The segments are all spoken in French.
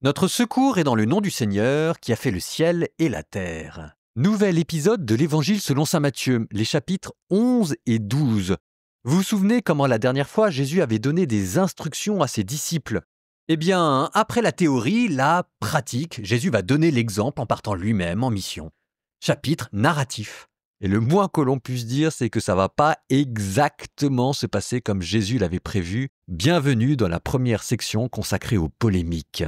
Notre secours est dans le nom du Seigneur qui a fait le ciel et la terre. Nouvel épisode de l'Évangile selon saint Matthieu, les chapitres 11 et 12. Vous vous souvenez comment la dernière fois Jésus avait donné des instructions à ses disciples? Eh bien, après la théorie, la pratique, Jésus va donner l'exemple en partant lui-même en mission. Chapitre narratif. Et le moins que l'on puisse dire, c'est que ça va pas exactement se passer comme Jésus l'avait prévu. Bienvenue dans la première section consacrée aux polémiques.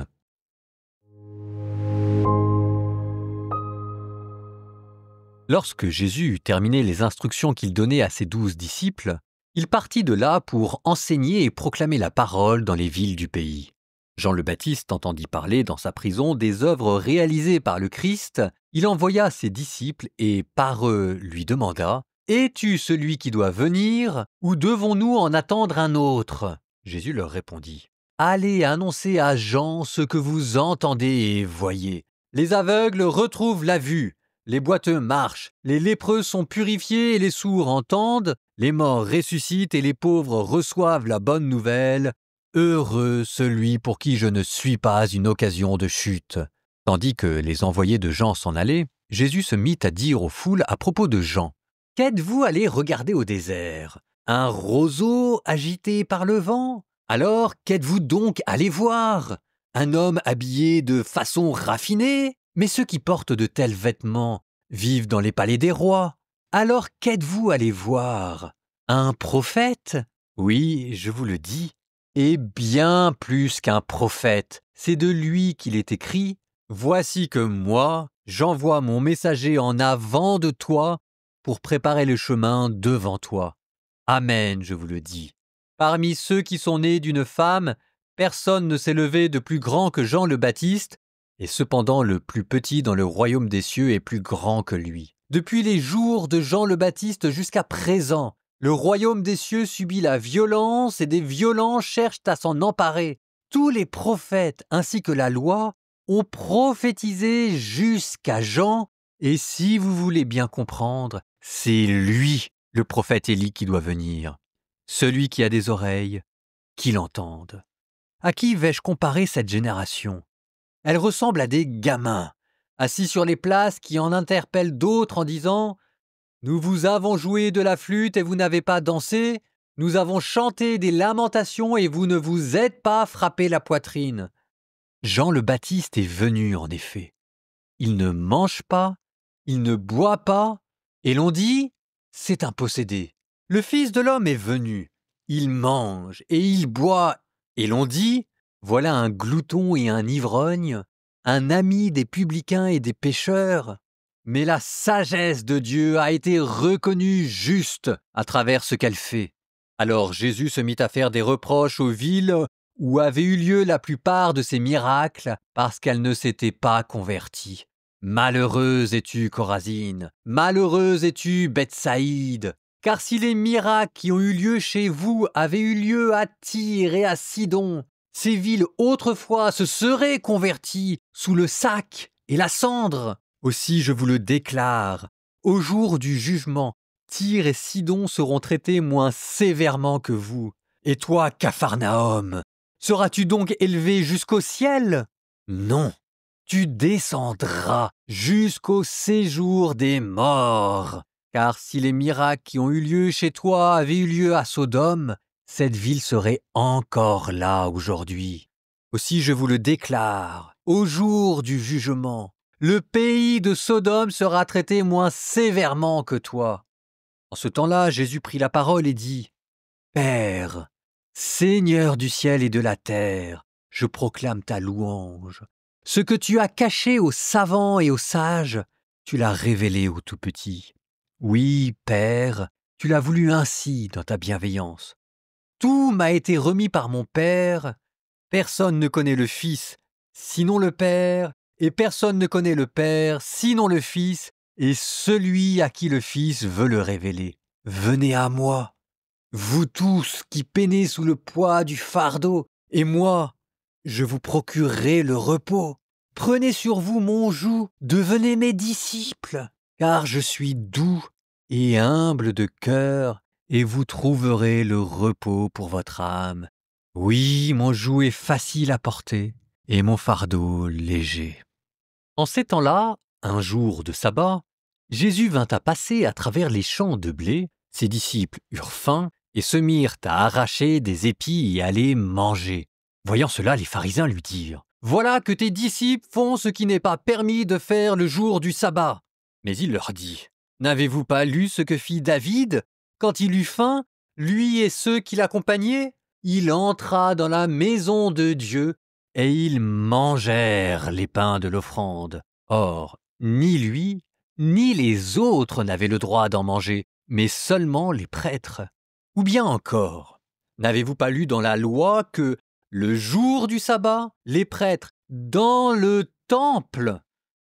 Lorsque Jésus eut terminé les instructions qu'il donnait à ses 12 disciples, il partit de là pour enseigner et proclamer la parole dans les villes du pays. Jean le Baptiste entendit parler dans sa prison des œuvres réalisées par le Christ. Il envoya ses disciples et par eux lui demanda « Es-tu celui qui doit venir ou devons-nous en attendre un autre ?» Jésus leur répondit « Allez annoncer à Jean ce que vous entendez et voyez. Les aveugles retrouvent la vue. Les boiteux marchent, les lépreux sont purifiés et les sourds entendent, les morts ressuscitent et les pauvres reçoivent la bonne nouvelle. Heureux celui pour qui je ne suis pas une occasion de chute. » Tandis que les envoyés de Jean s'en allaient, Jésus se mit à dire aux foules à propos de Jean. « Qu'êtes-vous allés regarder au désert? Un roseau agité par le vent? Alors qu'êtes-vous donc allés voir? Un homme habillé de façon raffinée? Mais ceux qui portent de tels vêtements vivent dans les palais des rois. Alors qu'êtes-vous allés voir? Un prophète? Oui, je vous le dis, et bien plus qu'un prophète. C'est de lui qu'il est écrit « Voici que moi, j'envoie mon messager en avant de toi pour préparer le chemin devant toi. Amen, je vous le dis. Parmi ceux qui sont nés d'une femme, personne ne s'est levé de plus grand que Jean le Baptiste, et cependant le plus petit dans le royaume des cieux est plus grand que lui. Depuis les jours de Jean le Baptiste jusqu'à présent, le royaume des cieux subit la violence et des violents cherchent à s'en emparer. Tous les prophètes ainsi que la loi ont prophétisé jusqu'à Jean, et si vous voulez bien comprendre, c'est lui, le prophète Élie, qui doit venir. Celui qui a des oreilles, qu'il entende. À qui vais-je comparer cette génération ? Elle ressemble à des gamins, assis sur les places qui en interpellent d'autres en disant « Nous vous avons joué de la flûte et vous n'avez pas dansé, nous avons chanté des lamentations et vous ne vous êtes pas frappé la poitrine. » Jean le Baptiste est venu en effet. Il ne mange pas, il ne boit pas, et l'on dit « C'est un possédé. » Le Fils de l'homme est venu, il mange et il boit, et l'on dit « Voilà un glouton et un ivrogne, un ami des publicains et des pécheurs. » Mais la sagesse de Dieu a été reconnue juste à travers ce qu'elle fait. Alors Jésus se mit à faire des reproches aux villes où avaient eu lieu la plupart de ces miracles parce qu'elles ne s'étaient pas converties. Malheureuse es-tu, Chorazine, malheureuse es-tu, Bethsaïde, car si les miracles qui ont eu lieu chez vous avaient eu lieu à Tyr et à Sidon, ces villes autrefois se seraient converties sous le sac et la cendre. Aussi je vous le déclare, au jour du jugement, Tyr et Sidon seront traités moins sévèrement que vous. Et toi, Capharnaüm, seras-tu donc élevé jusqu'au ciel? Non, tu descendras jusqu'au séjour des morts. Car si les miracles qui ont eu lieu chez toi avaient eu lieu à Sodome, cette ville serait encore là aujourd'hui. Aussi je vous le déclare, au jour du jugement, le pays de Sodome sera traité moins sévèrement que toi. En ce temps-là, Jésus prit la parole et dit « Père, Seigneur du ciel et de la terre, je proclame ta louange. Ce que tu as caché aux savants et aux sages, tu l'as révélé aux tout-petits. Oui, Père, tu l'as voulu ainsi dans ta bienveillance. Tout m'a été remis par mon Père. Personne ne connaît le Fils, sinon le Père, et personne ne connaît le Père, sinon le Fils, et celui à qui le Fils veut le révéler. Venez à moi, vous tous qui peinez sous le poids du fardeau, et moi, je vous procurerai le repos. Prenez sur vous mon joug, devenez mes disciples, car je suis doux et humble de cœur, et vous trouverez le repos pour votre âme. Oui, mon joug est facile à porter, et mon fardeau léger. » En ces temps-là, un jour de sabbat, Jésus vint à passer à travers les champs de blé. Ses disciples eurent faim et se mirent à arracher des épis et à les manger. Voyant cela, les pharisiens lui dirent : « Voilà que tes disciples font ce qui n'est pas permis de faire le jour du sabbat. » Mais il leur dit : « N'avez-vous pas lu ce que fit David quand il eut faim, lui et ceux qui l'accompagnaient ? Il entra dans la maison de Dieu et ils mangèrent les pains de l'offrande. Or, ni lui, ni les autres n'avaient le droit d'en manger, mais seulement les prêtres. Ou bien encore, n'avez-vous pas lu dans la loi que, le jour du sabbat, les prêtres, dans le temple,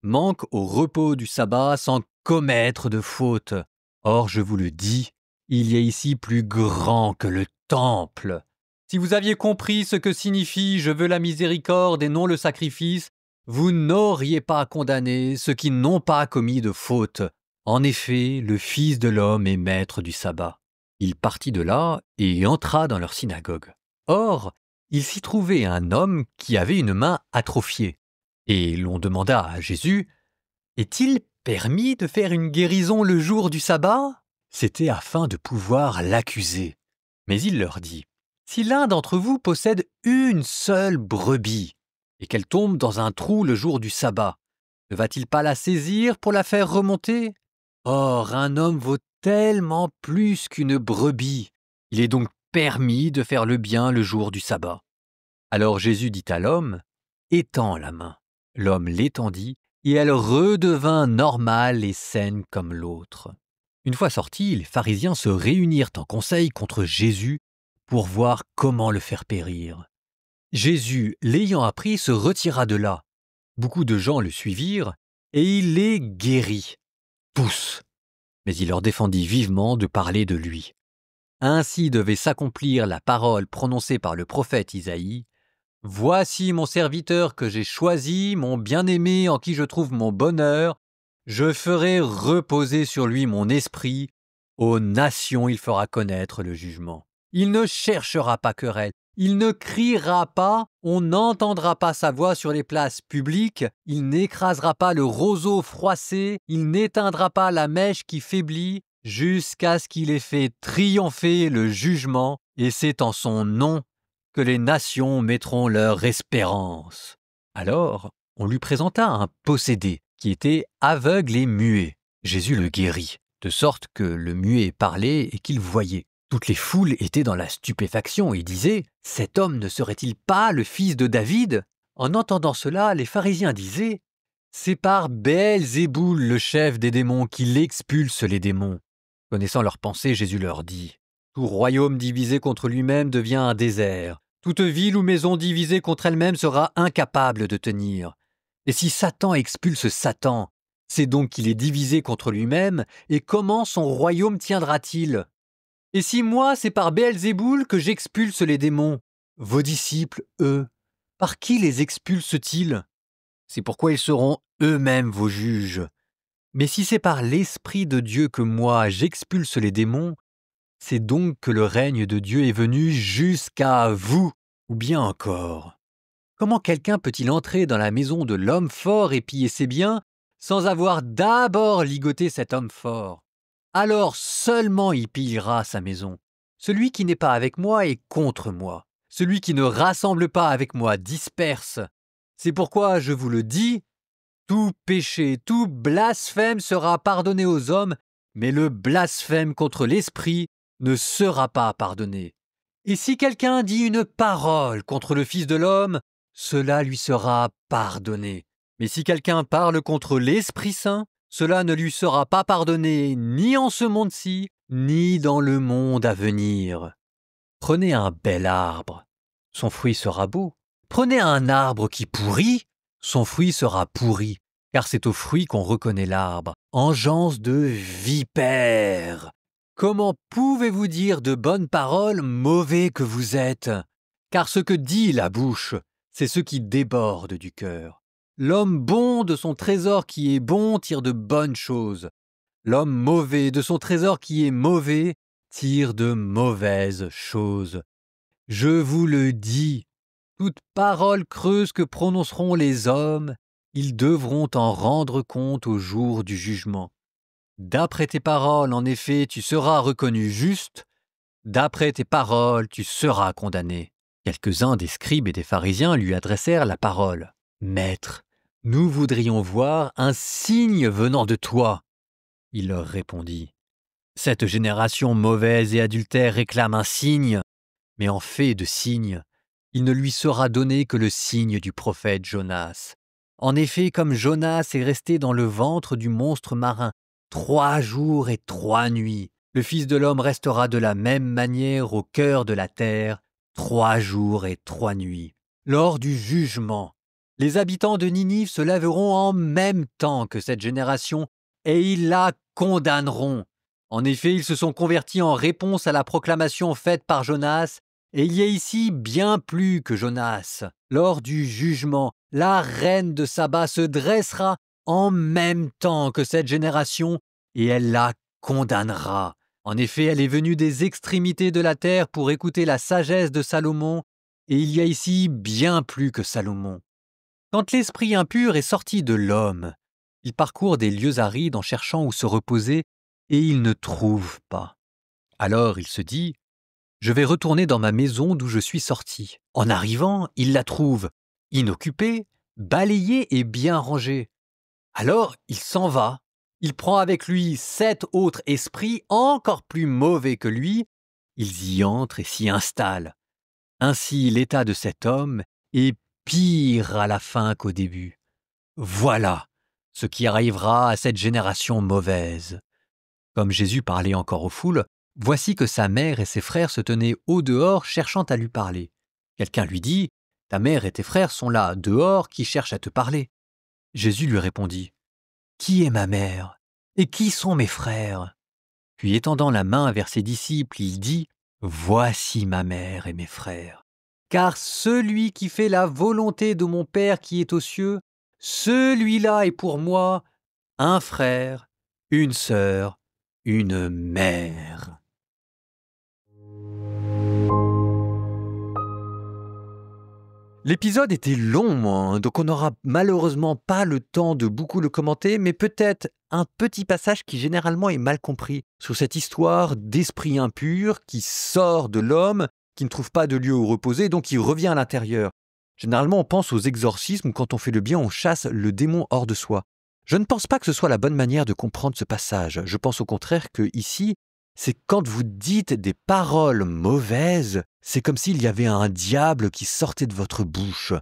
manquent au repos du sabbat sans commettre de faute ? Or, je vous le dis, il y a ici plus grand que le temple. Si vous aviez compris ce que signifie « je veux la miséricorde et non le sacrifice », vous n'auriez pas condamné ceux qui n'ont pas commis de faute. En effet, le Fils de l'homme est maître du sabbat. Il partit de là et entra dans leur synagogue. Or, il s'y trouvait un homme qui avait une main atrophiée. Et l'on demanda à Jésus : « Est-il permis de faire une guérison le jour du sabbat ?» C'était afin de pouvoir l'accuser. Mais il leur dit : « Si l'un d'entre vous possède une seule brebis, et qu'elle tombe dans un trou le jour du sabbat, ne va-t-il pas la saisir pour la faire remonter ? Or, un homme vaut tellement plus qu'une brebis. Il est donc permis de faire le bien le jour du sabbat. » Alors Jésus dit à l'homme : « Étends la main. » L'homme l'étendit, et elle redevint normale et saine comme l'autre. Une fois sortis, les pharisiens se réunirent en conseil contre Jésus pour voir comment le faire périr. Jésus, l'ayant appris, se retira de là. Beaucoup de gens le suivirent, et il les guérit. Tous. Mais il leur défendit vivement de parler de lui. Ainsi devait s'accomplir la parole prononcée par le prophète Isaïe : « Voici mon serviteur que j'ai choisi, mon bien-aimé en qui je trouve mon bonheur. Je ferai reposer sur lui mon esprit. Aux nations il fera connaître le jugement. Il ne cherchera pas querelle. Il ne criera pas, on n'entendra pas sa voix sur les places publiques, il n'écrasera pas le roseau froissé, il n'éteindra pas la mèche qui faiblit, jusqu'à ce qu'il ait fait triompher le jugement, et c'est en son nom que les nations mettront leur espérance. » Alors, on lui présenta un possédé, qui était aveugle et muet. Jésus le guérit, de sorte que le muet parlait et qu'il voyait. Toutes les foules étaient dans la stupéfaction et disaient : « Cet homme ne serait-il pas le fils de David ?» En entendant cela, les pharisiens disaient : « C'est par Béelzéboul, le chef des démons, qu'il expulse les démons. » Connaissant leurs pensées, Jésus leur dit : « Tout royaume divisé contre lui-même devient un désert. Toute ville ou maison divisée contre elle-même sera incapable de tenir. Et si Satan expulse Satan, c'est donc qu'il est divisé contre lui-même, et comment son royaume tiendra-t-il ? Et si moi, c'est par Béelzéboul que j'expulse les démons, vos disciples, eux, par qui les expulsent-ils ? C'est pourquoi ils seront eux-mêmes vos juges. Mais si c'est par l'Esprit de Dieu que moi j'expulse les démons, c'est donc que le règne de Dieu est venu jusqu'à vous. Ou bien encore, comment quelqu'un peut-il entrer dans la maison de l'homme fort et piller ses biens sans avoir d'abord ligoté cet homme fort ? Alors seulement il pillera sa maison. Celui qui n'est pas avec moi est contre moi. Celui qui ne rassemble pas avec moi disperse. C'est pourquoi je vous le dis, tout péché, tout blasphème sera pardonné aux hommes, mais le blasphème contre l'Esprit ne sera pas pardonné. Et si quelqu'un dit une parole contre le Fils de l'homme, cela lui sera pardonné. Mais si quelqu'un parle contre l'Esprit Saint, cela ne lui sera pas pardonné ni en ce monde-ci, ni dans le monde à venir. Prenez un bel arbre, son fruit sera beau. Prenez un arbre qui pourrit, son fruit sera pourri, car c'est au fruit qu'on reconnaît l'arbre. Engeance de vipère! Comment pouvez-vous dire de bonnes paroles, mauvais que vous êtes ? Car ce que dit la bouche, c'est ce qui déborde du cœur. L'homme bon de son trésor qui est bon tire de bonnes choses. L'homme mauvais de son trésor qui est mauvais tire de mauvaises choses. Je vous le dis, Toute parole creuse que prononceront les hommes, ils devront en rendre compte au jour du jugement. D'après tes paroles, en effet, tu seras reconnu juste. D'après tes paroles, tu seras condamné. » Quelques-uns des scribes et des pharisiens lui adressèrent la parole. « Maître, nous voudrions voir un signe venant de toi. » Il leur répondit. « Cette génération mauvaise et adultère réclame un signe, mais en fait de signe, il ne lui sera donné que le signe du prophète Jonas. En effet, comme Jonas est resté dans le ventre du monstre marin 3 jours et 3 nuits, le Fils de l'homme restera de la même manière au cœur de la terre 3 jours et 3 nuits. Lors du jugement, les habitants de Ninive se lèveront en même temps que cette génération et ils la condamneront. En effet, ils se sont convertis en réponse à la proclamation faite par Jonas, et il y a ici bien plus que Jonas. Lors du jugement, la reine de Saba se dressera en même temps que cette génération et elle la condamnera. En effet, elle est venue des extrémités de la terre pour écouter la sagesse de Salomon, et il y a ici bien plus que Salomon. Quand l'esprit impur est sorti de l'homme, il parcourt des lieux arides en cherchant où se reposer, et il ne trouve pas. Alors il se dit « Je vais retourner dans ma maison d'où je suis sorti. » En arrivant, il la trouve inoccupée, balayée et bien rangée. Alors il s'en va. Il prend avec lui 7 autres esprits encore plus mauvais que lui. Ils y entrent et s'y installent. Ainsi l'état de cet homme est pire à la fin qu'au début. Voilà ce qui arrivera à cette génération mauvaise. Comme Jésus parlait encore aux foules, voici que sa mère et ses frères se tenaient au dehors cherchant à lui parler. Quelqu'un lui dit « Ta mère et tes frères sont là, dehors, qui cherchent à te parler. » Jésus lui répondit « Qui est ma mère et qui sont mes frères ?» Puis étendant la main vers ses disciples, il dit « Voici ma mère et mes frères. Car celui qui fait la volonté de mon Père qui est aux cieux, celui-là est pour moi un frère, une sœur, une mère. » L'épisode était long, donc on n'aura malheureusement pas le temps de beaucoup le commenter, mais peut-être un petit passage qui généralement est mal compris sur cette histoire d'esprit impur qui sort de l'homme, qui ne trouve pas de lieu où reposer, donc il revient à l'intérieur. Généralement, on pense aux exorcismes où quand on fait le bien, on chasse le démon hors de soi. Je ne pense pas que ce soit la bonne manière de comprendre ce passage. Je pense au contraire que ici, c'est quand vous dites des paroles mauvaises, c'est comme s'il y avait un diable qui sortait de votre bouche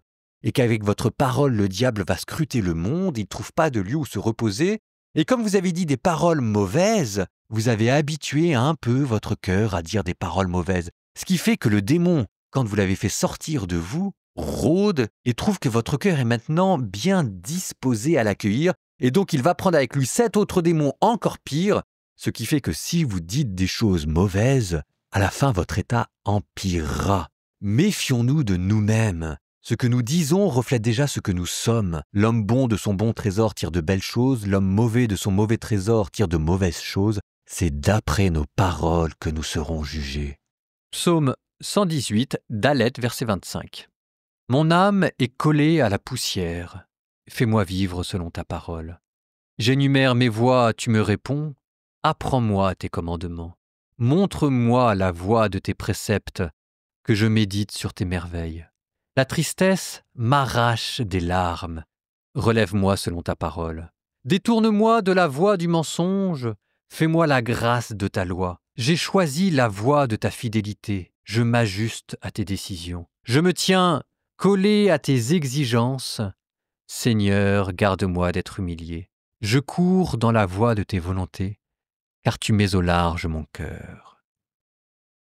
et qu'avec votre parole, le diable va scruter le monde, il ne trouve pas de lieu où se reposer. Et comme vous avez dit des paroles mauvaises, vous avez habitué un peu votre cœur à dire des paroles mauvaises. Ce qui fait que le démon, quand vous l'avez fait sortir de vous, rôde et trouve que votre cœur est maintenant bien disposé à l'accueillir. Et donc il va prendre avec lui 7 autres démons encore pires, ce qui fait que si vous dites des choses mauvaises, à la fin votre état empirera. Méfions-nous de nous-mêmes. Ce que nous disons reflète déjà ce que nous sommes. L'homme bon de son bon trésor tire de belles choses, l'homme mauvais de son mauvais trésor tire de mauvaises choses. C'est d'après nos paroles que nous serons jugés. Psaume 118, Dalet, verset 25. Mon âme est collée à la poussière. Fais-moi vivre selon ta parole. J'énumère mes voies, tu me réponds. Apprends-moi tes commandements. Montre-moi la voie de tes préceptes, que je médite sur tes merveilles. La tristesse m'arrache des larmes. Relève-moi selon ta parole. Détourne-moi de la voie du mensonge. Fais-moi la grâce de ta loi. J'ai choisi la voie de ta fidélité. Je m'ajuste à tes décisions. Je me tiens collé à tes exigences. Seigneur, garde-moi d'être humilié. Je cours dans la voie de tes volontés, car tu mets au large mon cœur.